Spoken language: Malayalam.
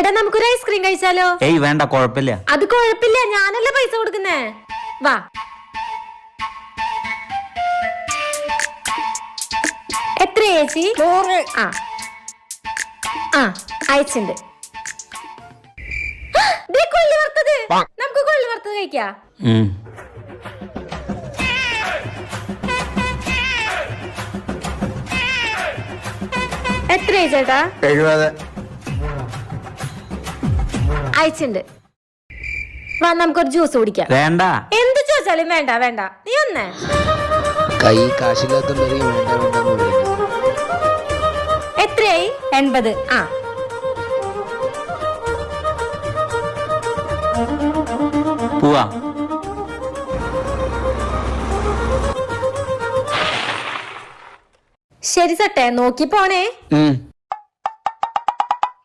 എടാ നമുക്കൊരു ഐസ്ക്രീം കഴിച്ചാലോ? ഏയ് വേണ്ട, കുഴപ്പമില്ല. അത് കുഴപ്പമില്ല, ഞാനല്ലേ പൈസ കൊടുക്കുന്നേ. വാ. എത്ര ചേച്ചി? 100. ആ അയച്ചിണ്ട്. കൊള്ളി വറുത്തത്, നമുക്ക് കൊള്ളി വറുത്തത് കഴിക്കാം. എത്രയായി ചേട്ടാ? 70. അയച്ചിണ്ട്. വാ നമുക്കൊരു ജ്യൂസ് കുടിക്കാം. വേണ്ട. എന്ത് ചോദിച്ചാലും വേണ്ട വേണ്ട. നീ ഒന്നേ കൈ കാശില്ലാത്ത എത്രയായി? 80. ആ പോവാ. ശരി സട്ടെ, നോക്കി പോണേ.